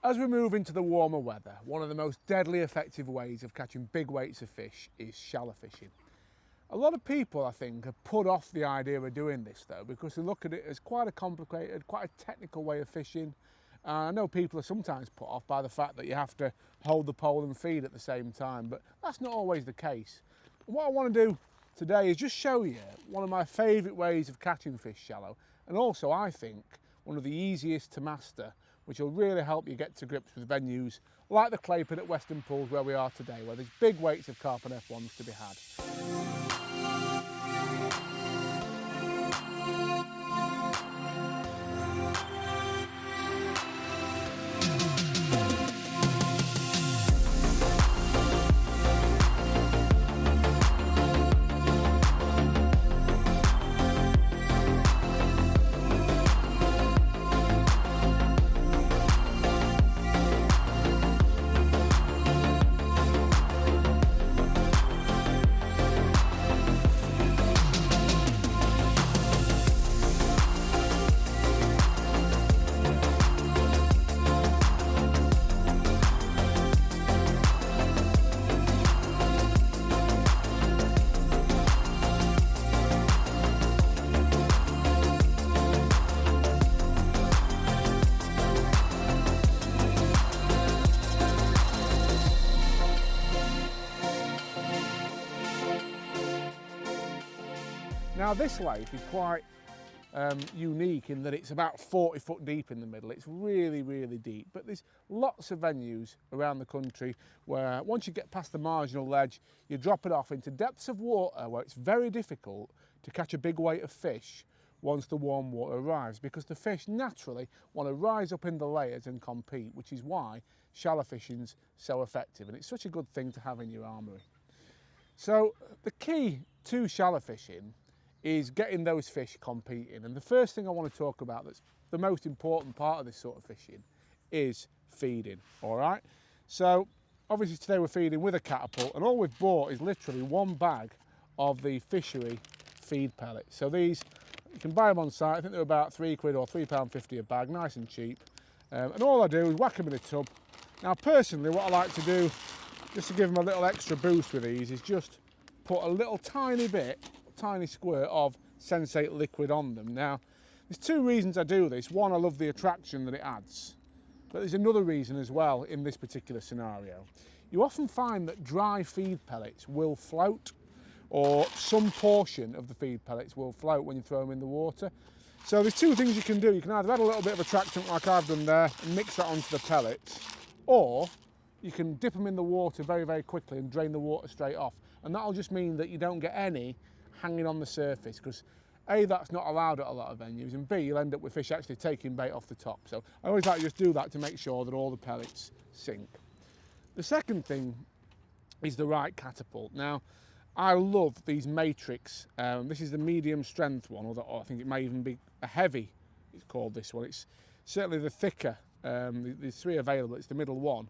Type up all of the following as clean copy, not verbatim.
As we move into the warmer weather, one of the most deadly effective ways of catching big weights of fish is shallow fishing. A lot of people, I think, have put off the idea of doing this though, because they look at it as quite a complicated, quite a technical way of fishing. I know people are sometimes put off by the fact that you have to hold the pole and feed at the same time, but that's not always the case. And what I want to do today is just show you one of my favourite ways of catching fish shallow, and also I think one of the easiest to master, which will really help you get to grips with venues like the clay pit at Weston Pools where we are today, where there's big weights of carp and F1s to be had. Now this lake is quite unique in that it's about 40 foot deep in the middle. It's really, really deep, but there's lots of venues around the country where once you get past the marginal ledge, you drop it off into depths of water where it's very difficult to catch a big weight of fish once the warm water arrives, because the fish naturally want to rise up in the layers and compete, which is why shallow fishing's so effective, and it's such a good thing to have in your armoury. So the key to shallow fishing is getting those fish competing. And the first thing I want to talk about, that's the most important part of this sort of fishing, is feeding, all right? So obviously today we're feeding with a catapult, and all we've bought is literally one bag of the fishery feed pellets. So these, you can buy them on site. I think they're about £3 or £3.50 a bag, nice and cheap. And all I do is whack them in a tub. Now personally, what I like to do, just to give them a little extra boost with these, is just put a little tiny squirt of sensate liquid on them. Now there's two reasons I do this. One, I love the attraction that it adds, but there's another reason as well in this particular scenario. You often find that dry feed pellets will float, or some portion of the feed pellets will float when you throw them in the water. So there's two things you can do. You can either add a little bit of attractant like I've done there and mix that onto the pellets, or you can dip them in the water very, very quickly and drain the water straight off, and that'll just mean that you don't get any hanging on the surface, because A, that's not allowed at a lot of venues, and B, you'll end up with fish actually taking bait off the top. So I always like to just do that to make sure that all the pellets sink. The second thing is the right catapult. Now I love these Matrix. This is the medium strength one, or I think it may even be a heavy, it's called this one. It's certainly the thicker. There's three available. It's the middle one.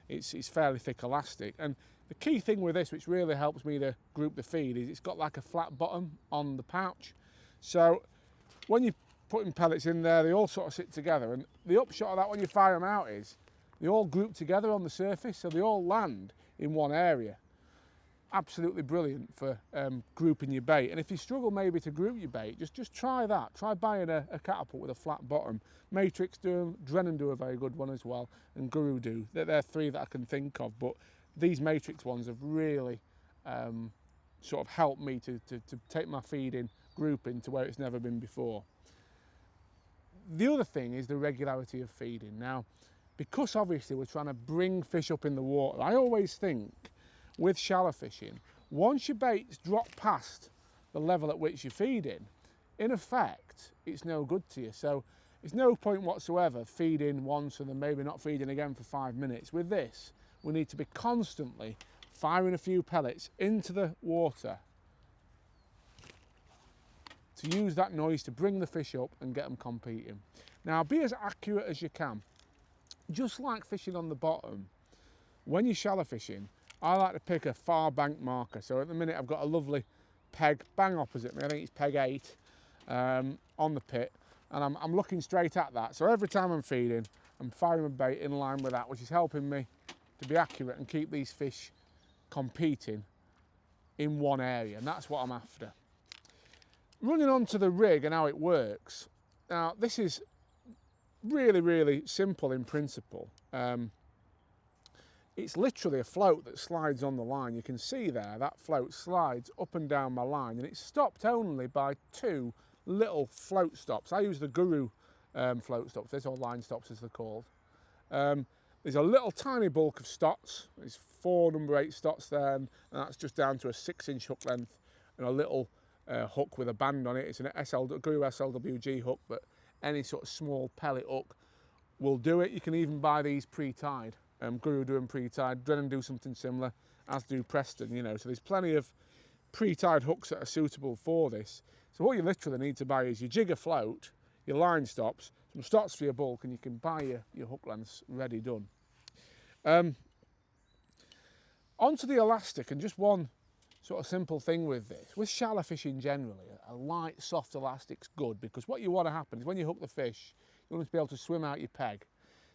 It's fairly thick elastic, and the key thing with this, which really helps me to group the feed, is it's got like a flat bottom on the pouch. So when you're putting pellets in there, they all sort of sit together, and the upshot of that when you fire them out is they all group together on the surface, so they all land in one area. Absolutely brilliant for grouping your bait. And if you struggle maybe to group your bait, just try that. Try buying a catapult with a flat bottom. Matrix do them, Drennan do a very good one as well, and Guru do. They're three that I can think of, but these Matrix ones have really sort of helped me to take my feeding grouping to where it's never been before. The other thing is the regularity of feeding. Now, because obviously we're trying to bring fish up in the water, I always think with shallow fishing, once your baits drop past the level at which you're feeding, in effect, it's no good to you. So it's no point whatsoever feeding once and then maybe not feeding again for 5 minutes. With this, we need to be constantly firing a few pellets into the water to use that noise to bring the fish up and get them competing. Now, be as accurate as you can. Just like fishing on the bottom, when you're shallow fishing, I like to pick a far bank marker. So at the minute I've got a lovely peg bang opposite me. I think it's peg 8 on the pit, and I'm looking straight at that. So every time I'm feeding, and firing my bait in line with that, which is helping me to be accurate and keep these fish competing in one area, and that's what I'm after. Running on to the rig and how it works. Now, this is really, really simple in principle. It's literally a float that slides on the line. You can see there, that float slides up and down my line, and it's stopped only by 2 little float stops. I use the Guru float stops, these are line stops as they're called. There's a little tiny bulk of stots. There's 4 number 8 stots there, and that's just down to a 6-inch hook length and a little hook with a band on it. It's an Guru SLWG hook, but any sort of small pellet hook will do it. You can even buy these pre-tied. Guru do them pre-tied, Drennan do something similar, as do Preston, you know. So there's plenty of pre-tied hooks that are suitable for this. So what you literally need to buy is your jigger float, your line stops, some stots for your bulk, and you can buy your hook lengths ready done. Onto the elastic, and just one sort of simple thing with this. With shallow fishing generally, a light, soft elastic's good, because what you want to happen is when you hook the fish, you want to be able to swim out your peg.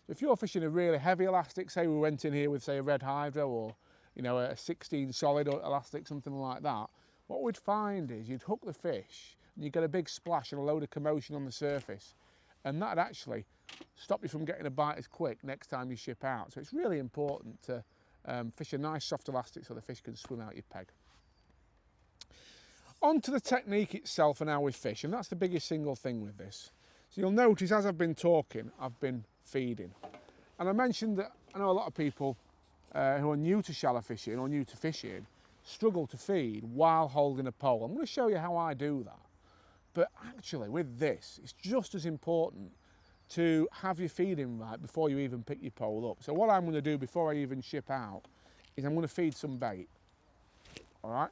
So if you're fishing a really heavy elastic, say we went in here with, say, a red hydro or, you know, a 16 solid elastic, something like that, what we'd find is you'd hook the fish and you get a big splash and a load of commotion on the surface, and that'd actually stop you from getting a bite as quick next time you ship out. So it's really important to fish a nice soft elastic so the fish can swim out your peg. On to the technique itself and how we fish, and that's the biggest single thing with this. So you'll notice as I've been talking, I've been feeding. And I mentioned that I know a lot of people who are new to shallow fishing or new to fishing struggle to feed while holding a pole. I'm going to show you how I do that. But actually with this, it's just as important to have your feeding right before you even pick your pole up. So what I'm going to do before I even ship out is I'm going to feed some bait. All right.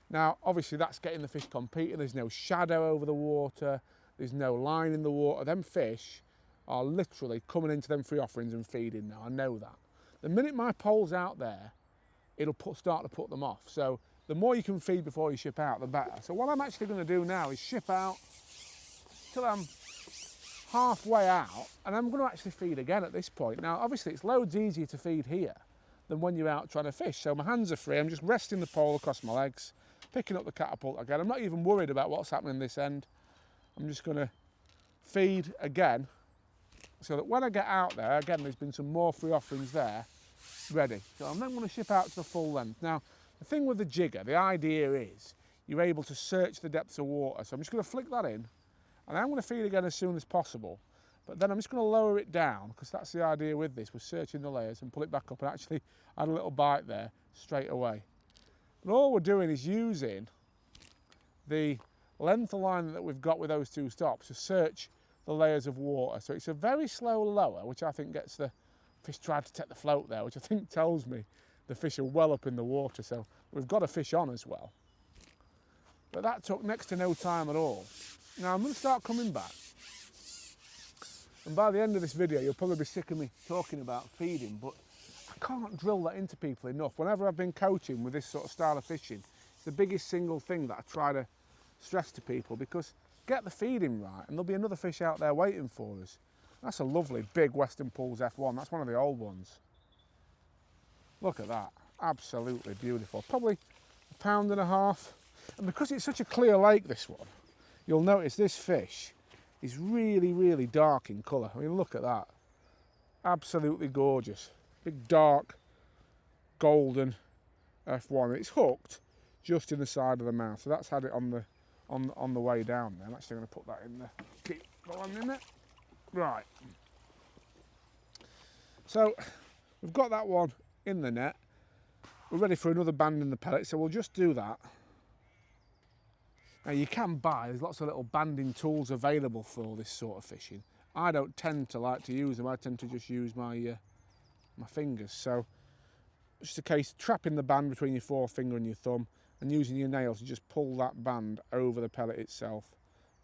Now, obviously that's getting the fish competing. There's no shadow over the water. There's no line in the water. Them fish are literally coming into them free offerings and feeding now. I know that. The minute my pole's out there, it'll start to put them off. So the more you can feed before you ship out, the better. So what I'm actually going to do now is ship out till I'm halfway out, and I'm going to actually feed again at this point. Now, obviously, it's loads easier to feed here than when you're out trying to fish. So my hands are free. I'm just resting the pole across my legs, picking up the catapult again. I'm not even worried about what's happening this end. I'm just going to feed again, so that when I get out there, again, there's been some more free offerings there ready. So I'm then going to ship out to the full length. Now, the thing with the jigger, the idea is you're able to search the depths of water. So I'm just going to flick that in, and I'm going to feed again as soon as possible. But then I'm just going to lower it down, because that's the idea with this. We're searching the layers and pull it back up, and actually add a little bite there straight away. But all we're doing is using the length of line that we've got with those 2 stops to search the layers of water. So it's a very slow lower, which I think gets the fish tried to take the float there, which I think tells me the fish are well up in the water. So we've got a fish on as well. But that took next to no time at all. Now I'm going to start coming back. And by the end of this video, you'll probably be sick of me talking about feeding, but I can't drill that into people enough. Whenever I've been coaching with this sort of style of fishing, it's the biggest single thing that I try to stress to people, because get the feeding right and there'll be another fish out there waiting for us. That's a lovely big Weston Pools F1. That's one of the old ones. Look at that. Absolutely beautiful. Probably 1.5 pounds. And because it's such a clear lake, this one, you'll notice this fish is really, really dark in colour. I mean, look at that. Absolutely gorgeous. Big dark golden F1. It's hooked just in the side of the mouth. So that's had it on the way down there. I'm actually going to put that in there. Keep going in there. Right. So we've got that one in the net. We're ready for another band in the pellet, so we'll just do that. Now you can buy, there's lots of little banding tools available for all this sort of fishing. I don't tend to like to use them. I tend to just use my my fingers. So it's just a case of trapping the band between your forefinger and your thumb and using your nails to just pull that band over the pellet itself.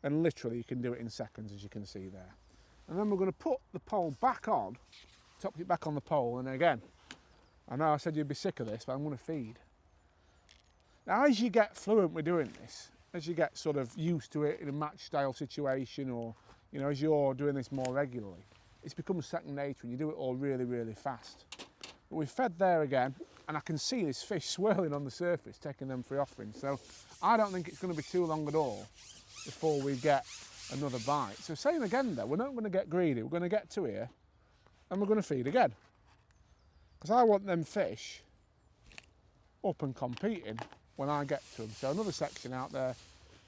And literally you can do it in seconds, as you can see there. And then we're going to put the pole back on, top it back on the pole, and again, I know I said you'd be sick of this, but I'm going to feed. Now as you get fluent with doing this, as you get sort of used to it in a match style situation, or you know, as you're doing this more regularly, it's become second nature and you do it all really, really fast. But we've fed there again, and I can see this fish swirling on the surface, taking them free offerings. So I don't think it's going to be too long at all before we get another bite. So same again though, we're not going to get greedy, we're going to get to here and we're going to feed again. Because I want them fish up and competing when I get to them. So another section out there,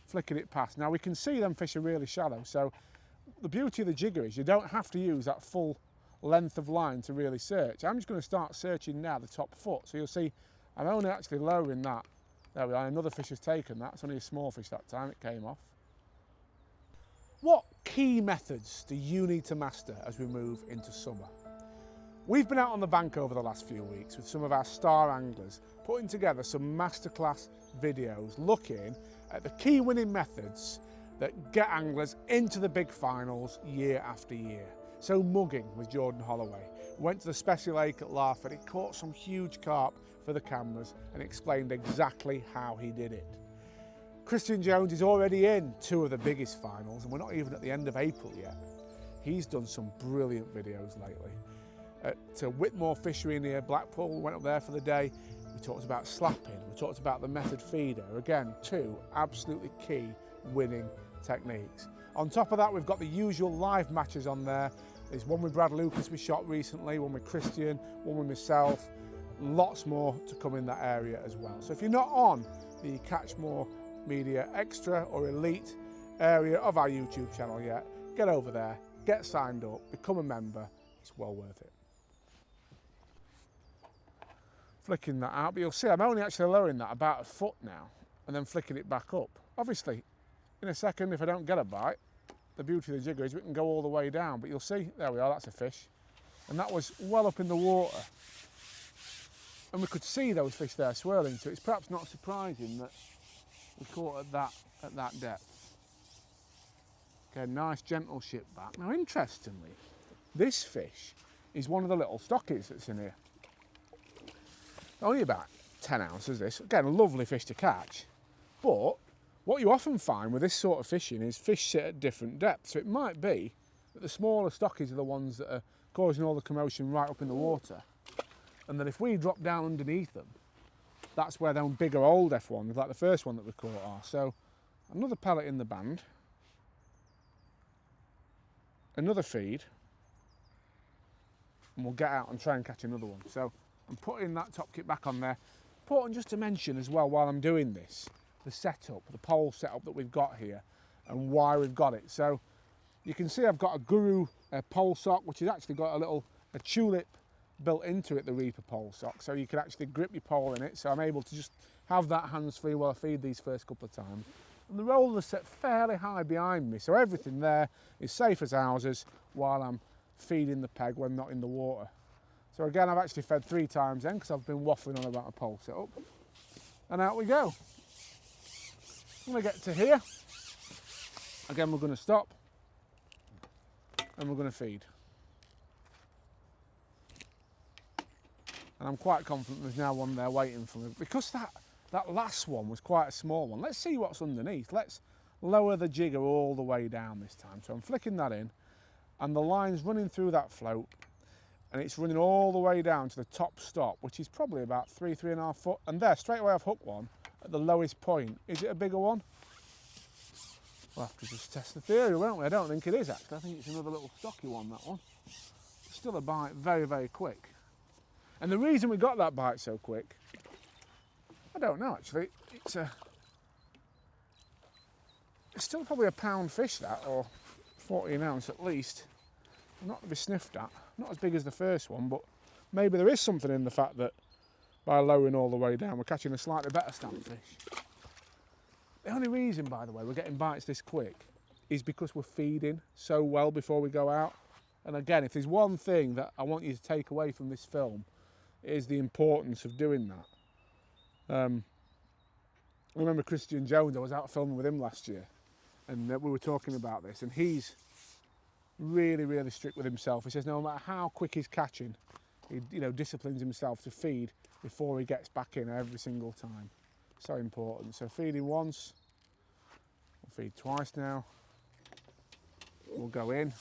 flicking it past. Now we can see them fish are really shallow, so the beauty of the jigger is you don't have to use that full length of line to really search. I'm just going to start searching now the top foot, so you'll see I'm only actually lowering that. There we are, another fish has taken that. It's only a small fish that time, it came off. What key methods do you need to master as we move into summer? We've been out on the bank over the last few weeks with some of our star anglers, putting together some masterclass videos looking at the key winning methods that get anglers into the big finals year after year. So mugging with Jordan Holloway. Went to the Special Lake at Larford, he caught some huge carp for the cameras and explained exactly how he did it. Kristian Jones is already in 2 of the biggest finals and we're not even at the end of April yet. He's done some brilliant videos lately. At Whitmore Fishery near Blackpool, we went up there for the day. We talked about slapping, we talked about the method feeder. Again, 2 absolutely key winning techniques. On top of that, we've got the usual live matches on there. There's one with Brad Lucas we shot recently, one with Kristian, one with myself. Lots more to come in that area as well. So if you're not on the Catch More Media Extra or Elite area of our YouTube channel yet, get over there, get signed up, become a member. It's well worth it. Flicking that out, but you'll see I'm only actually lowering that about a foot now and then flicking it back up. Obviously, in a second, if I don't get a bite, the beauty of the jigger is we can go all the way down, but you'll see, there we are, that's a fish. And that was well up in the water. And we could see those fish there swirling, so it's perhaps not surprising that we caught at that depth. Okay, nice gentle ship back. Now interestingly, this fish is one of the little stockies that's in here. Only about 10 ounces this. Again, a lovely fish to catch. But what you often find with this sort of fishing is fish sit at different depths. So it might be that the smaller stockies are the ones that are causing all the commotion right up in the water. And that if we drop down underneath them, that's where them bigger old F1s, like the first one that we caught, are. So another pellet in the band. Another feed. And we'll get out and try and catch another one. So I'm putting that top kit back on there. Important just to mention as well while I'm doing this, the setup, the pole setup that we've got here and why we've got it. So you can see I've got a Guru pole sock, which has actually got a tulip built into it, the Reaper pole sock, so you can actually grip your pole in it. So I'm able to just have that hands free while I feed these first couple of times. And the rollers set fairly high behind me, so everything there is safe as houses while I'm feeding the peg when not in the water. So again, I've actually fed 3 times then because I've been waffling on about a pole setup. And out we go. When we get to here, again we're going to stop and we're going to feed. And I'm quite confident there's now one there waiting for me. Because that last one was quite a small one, let's see what's underneath. Let's lower the jigger all the way down this time. So I'm flicking that in and the line's running through that float and it's running all the way down to the top stop, which is probably about 3.5 foot. And there, straight away I've hooked one at the lowest point. Is it a bigger one? We'll have to just test the theory, won't we? I don't think it is actually. I think it's another little stocky one, that one. Still a bite very, very quick. And the reason we got that bite so quick, I don't know actually. It's still probably a pound fish that, or 14 ounce at least. Not to be sniffed at. Not as big as the first one, but maybe there is something in the fact that by lowering all the way down, we're catching a slightly better stamp fish. The only reason, by the way, we're getting bites this quick is because we're feeding so well before we go out. And again, if there's one thing that I want you to take away from this film, it is the importance of doing that. I remember Kristian Jones, I was out filming with him last year, and we were talking about this, and he's really, really strict with himself. He says no matter how quick he's catching, he disciplines himself to feed before he gets back in every single time. So important. So feeding once, we'll feed twice now. We'll go in.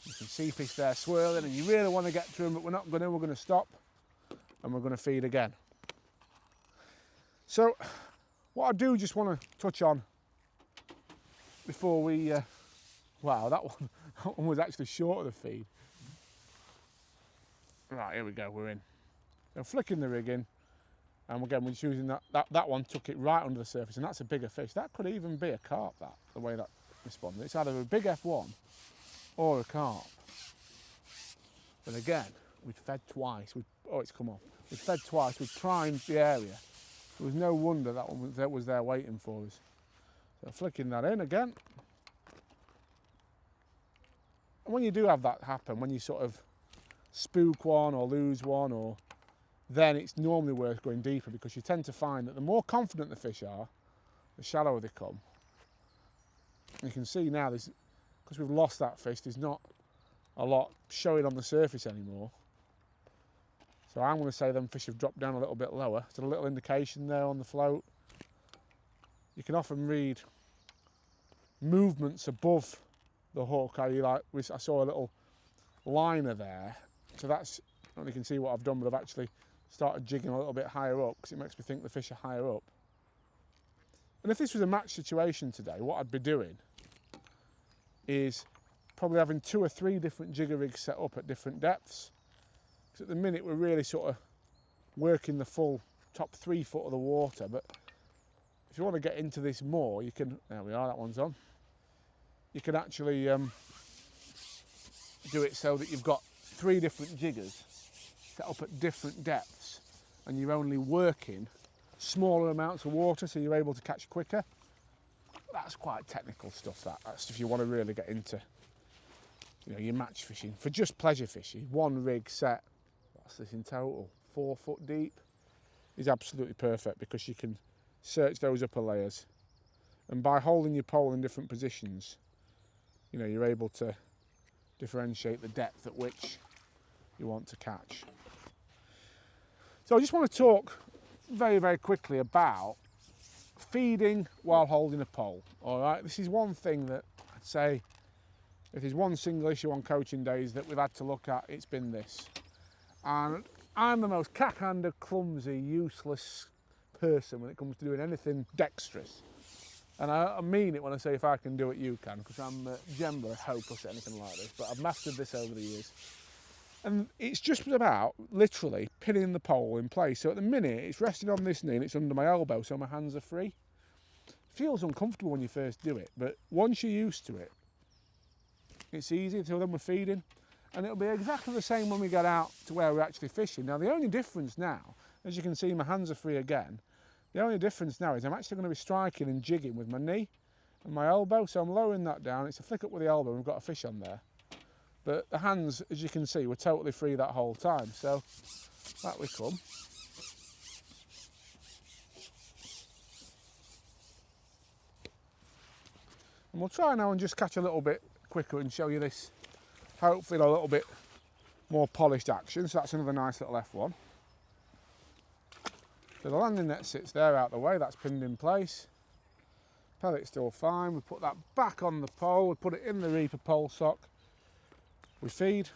You can see fish there swirling, and you really want to get to them, but we're not going to. We're going to stop, and we're going to feed again. So, what I do just want to touch on before we, wow, that one was actually short of the feed. Right, here we go, we're in. So flicking the rig in, and again, we're just using that one, took it right under the surface, and that's a bigger fish. That could even be a carp, the way that responded. It's either a big F1 or a carp. But again, we'd fed twice. Oh, it's come off. We'd fed twice, we'd primed the area. There was no wonder that one was there waiting for us. So flicking that in again. And when you do have that happen, when you sort of spook one or lose one, then it's normally worth going deeper, because you tend to find that the more confident the fish are, the shallower they come. And you can see now, because we've lost that fish, there's not a lot showing on the surface anymore. So I'm going to say them fish have dropped down a little bit lower. There's a little indication there on the float. You can often read movements above the hook. I saw a little liner there. So that's, I don't know if you can see what I've done, but I've actually started jigging a little bit higher up, because it makes me think the fish are higher up. And if this was a match situation today, what I'd be doing is probably having 2 or 3 different jigger rigs set up at different depths. Because at the minute we're really sort of working the full top 3 foot of the water, but if you want to get into this more, you can, there we are, that one's on. You can actually do it so that you've got 3 different jiggers set up at different depths, and you're only working smaller amounts of water, so you're able to catch quicker. That's quite technical stuff, that's if you want to really get into, you know, your match fishing. For just pleasure fishing, 1 rig set, what's this in total, 4 foot deep, is absolutely perfect, because you can search those upper layers, and by holding your pole in different positions, you know, you're able to differentiate the depth at which you want to catch. So I just want to talk very, very quickly about feeding while holding a pole. All right, this is one thing that I'd say, if there's one single issue on coaching days that we've had to look at, it's been this. And I'm the most cack-handed, clumsy, useless person when it comes to doing anything dexterous. And I mean it when I say, if I can do it, you can, because I'm generally hopeless at anything like this, but I've mastered this over the years. And it's just about literally pinning the pole in place. So at the minute, it's resting on this knee and it's under my elbow, so my hands are free. It feels uncomfortable when you first do it, but once you're used to it, it's easy until then we're feeding. And it'll be exactly the same when we get out to where we're actually fishing. Now, the only difference now, as you can see, my hands are free again. The only difference now is I'm actually going to be striking and jigging with my knee and my elbow. So I'm lowering that down. It's a flick up with the elbow and we've got a fish on there. But the hands, as you can see, were totally free that whole time. So back we come. And we'll try now and just catch a little bit quicker and show you this, hopefully a little bit more polished action. So that's another nice little F1. So the landing net sits there out the way, that's pinned in place. Pellet's still fine. We put that back on the pole, we put it in the reaper pole sock. We feed.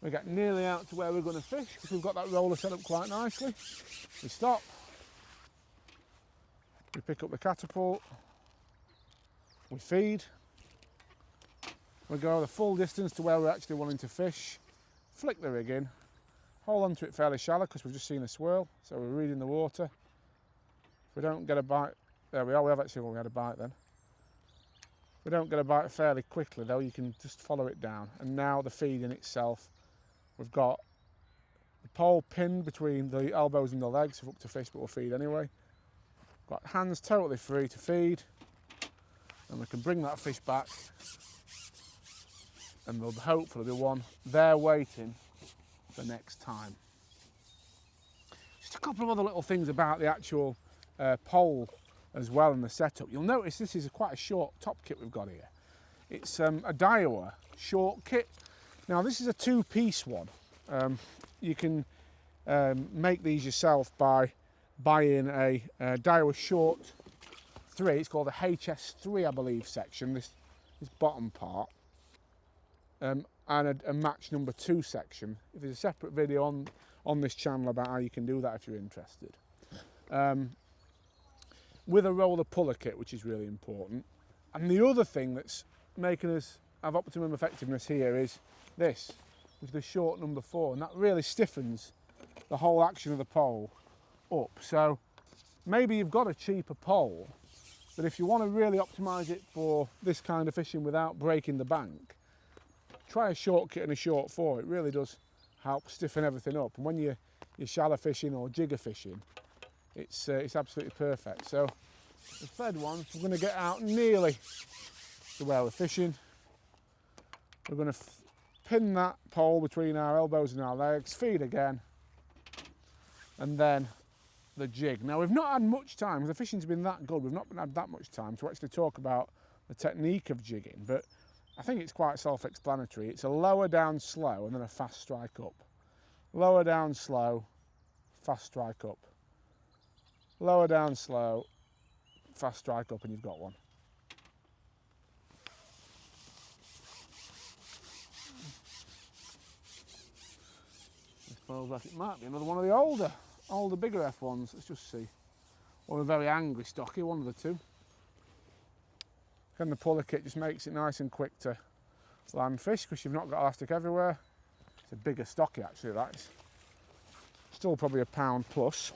We get nearly out to where we're going to fish, because we've got that roller set up quite nicely. We stop. We pick up the catapult. We feed. We go the full distance to where we're actually wanting to fish. Flick the rig in. Hold on to it fairly shallow, because we've just seen a swirl, so we're reading the water. If we don't get a bite, there we are, we have actually had a bite then. If we don't get a bite fairly quickly though, you can just follow it down. And now the feed in itself, we've got the pole pinned between the elbows and the legs, hooked to fish, but we'll feed anyway. Got hands totally free to feed, and we can bring that fish back, and there'll hopefully be one there waiting for next time. Just a couple of other little things about the actual pole as well, and the setup. You'll notice this is quite a short top kit we've got here. It's a Daiwa short kit. Now this is a 2-piece one. You can make these yourself by buying a Daiwa short 3. It's called a HS3, I believe, section. this bottom part, and a match number 2 section. There's a separate video on this channel about how you can do that if you're interested. With a roller puller kit, which is really important. And the other thing that's making us have optimum effectiveness here is this, which is the short number 4, and that really stiffens the whole action of the pole up. So maybe you've got a cheaper pole, but if you want to really optimise it for this kind of fishing without breaking the bank, try a short kit and a short 4. It really does help stiffen everything up. And when you're shallow fishing or jigger fishing, it's absolutely perfect. So the third one, we're going to get out nearly to where we're fishing. We're going to pin that pole between our elbows and our legs, feed again, and then the jig. Now, we've not had much time, because the fishing's been that good, we've not had that much time to actually talk about the technique of jigging, but I think it's quite self-explanatory. It's a lower down slow and then a fast strike up. Lower down slow, fast strike up. Lower down slow, fast strike up, and you've got one. It smells like it might be another one of the older, bigger F1s. Let's just see. Or a very angry stocky, one of the two. Then the puller kit just makes it nice and quick to land fish, because you've not got elastic everywhere. It's a bigger stocky actually, that is. Still probably a pound plus.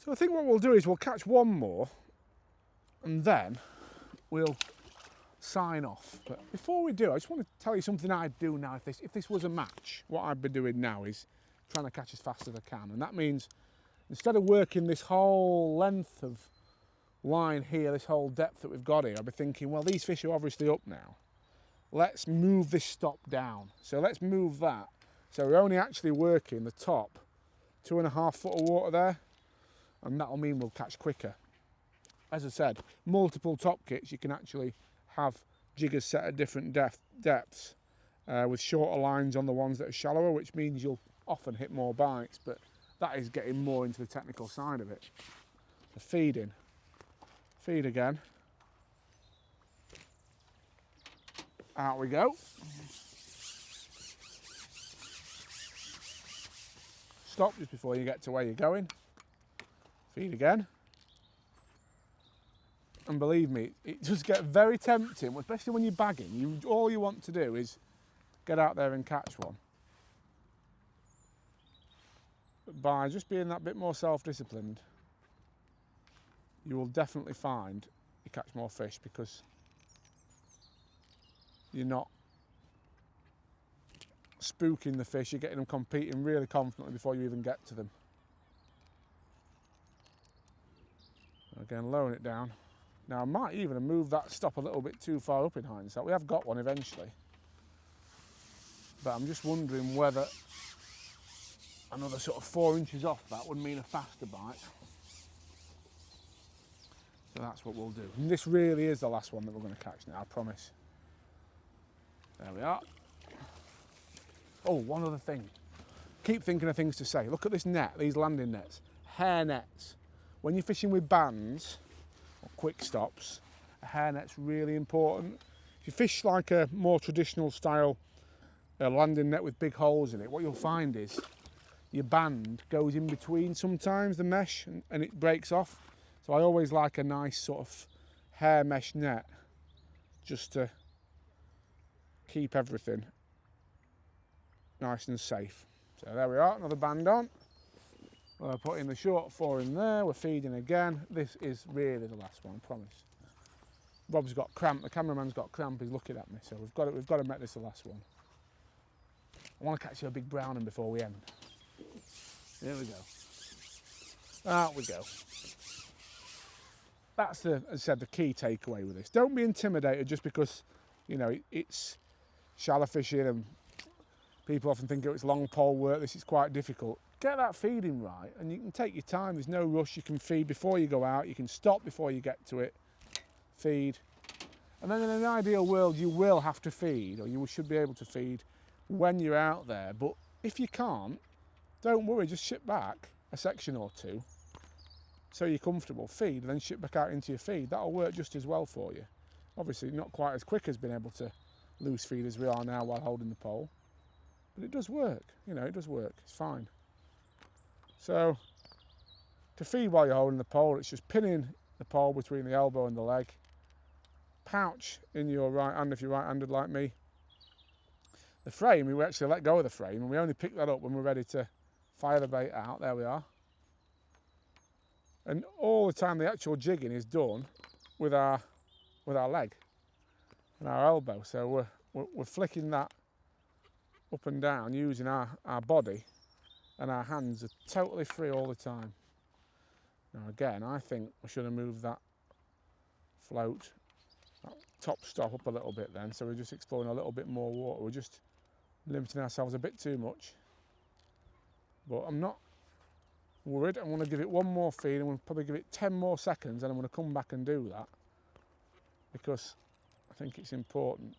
So I think what we'll do is we'll catch one more and then we'll sign off. But before we do, I just want to tell you something I'd do now. If this was a match, what I'd be doing now is trying to catch as fast as I can. And that means instead of working this whole length of line here, this whole depth that we've got here, I'd be thinking, well, these fish are obviously up now. Let's move this stop down. So let's move that. So we're only actually working the top 2.5 foot of water there, and that'll mean we'll catch quicker. As I said, multiple top kits, you can actually have jiggers set at different depths with shorter lines on the ones that are shallower, which means you'll often hit more bites, but that is getting more into the technical side of it. So feeding. Feed again. Out we go. Stop just before you get to where you're going. Feed again. And believe me, it does get very tempting, especially when you're bagging. All you want to do is get out there and catch one. But by just being that bit more self-disciplined, you will definitely find you catch more fish, because you're not spooking the fish, you're getting them competing really confidently before you even get to them. Again, lowering it down. Now I might even have moved that stop a little bit too far up in hindsight. We have got one eventually, but I'm just wondering whether another sort of 4 inches off that would mean a faster bite. So that's what we'll do. And this really is the last one that we're going to catch now, I promise. There we are. Oh, one other thing. Keep thinking of things to say. Look at this net, these landing nets, hair nets. When you're fishing with bands or quick stops, a hair net's really important. If you fish like a more traditional style landing net with big holes in it, what you'll find is your band goes in between sometimes the mesh and it breaks off. So I always like a nice sort of hair mesh net just to keep everything nice and safe. So there we are, another band on. We're putting the short 4 in there, we're feeding again. This is really the last one, I promise. Rob's got cramp, the cameraman's got cramp, he's looking at me, so we've got to make this the last one. I want to catch you a big browning before we end. Here we go. Out we go. That's, as I said, the key takeaway with this. Don't be intimidated just because, you know, it's shallow fishing and people often think it's long pole work, this is quite difficult. Get that feeding right and you can take your time, there's no rush, you can feed before you go out, you can stop before you get to it, feed. And then in an ideal world you will have to feed, or you should be able to feed when you're out there, but if you can't, don't worry, just ship back a section or two so you're comfortable, feed, and then ship back out into your feed. That'll work just as well for you. Obviously not quite as quick as being able to loose feed as we are now while holding the pole, but it does work, you know, it does work, it's fine. So to feed while you're holding the pole, it's just pinning the pole between the elbow and the leg, pouch in your right hand if you're right-handed like me. The frame, we actually let go of the frame and we only pick that up when we're ready to fire the bait out. There we are. And all the time the actual jigging is done with our leg and our elbow. So we're flicking that up and down using our body, and our hands are totally free all the time. Now again, I think we should have moved that float, that top stop up a little bit then, so we're just exploring a little bit more water. We're just limiting ourselves a bit too much. But I'm not worried. I'm going to give it one more feed, and we'll probably give it 10 more seconds, and I'm going to come back and do that because I think it's important.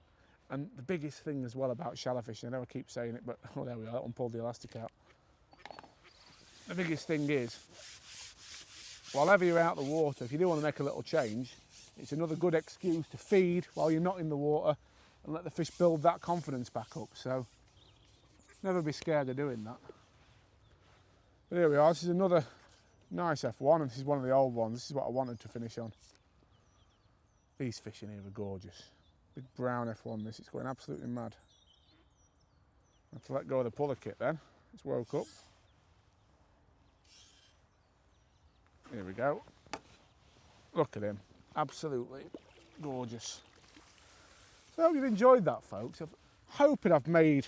And the biggest thing as well about shallow fishing, I know I keep saying it, but oh, there we are, that one pulled the elastic out. The biggest thing is, whenever you're out the water, if you do want to make a little change, it's another good excuse to feed while you're not in the water and let the fish build that confidence back up. So never be scared of doing that. But here we are, this is another nice F1, and this is one of the old ones. This is what I wanted to finish on. These fish in here are gorgeous. Big brown F1 this, it's going absolutely mad. I have to let go of the puller kit then. It's woke up. Here we go. Look at him, absolutely gorgeous. So I hope you've enjoyed that, folks. I'm hoping I've made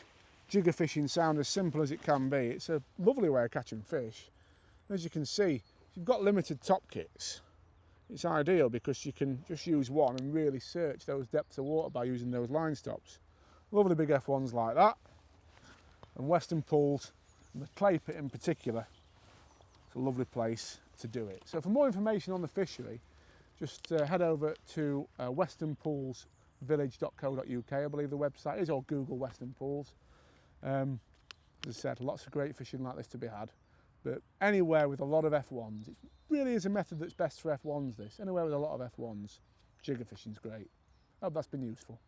jigger fishing sound as simple as it can be. It's a lovely way of catching fish. As you can see, if you've got limited top kits, it's ideal because you can just use one and really search those depths of water by using those line stops. Lovely big F1s like that. And Weston Pools, and the clay pit in particular, it's a lovely place to do it. So for more information on the fishery, just head over to westonpoolsvillage.co.uk, I believe the website is, or Google Weston Pools. As I said, lots of great fishing like this to be had, but anywhere with a lot of F1s, it really is a method that's best for F1s this. Anywhere with a lot of F1s, jigger fishing's great. I hope that's been useful.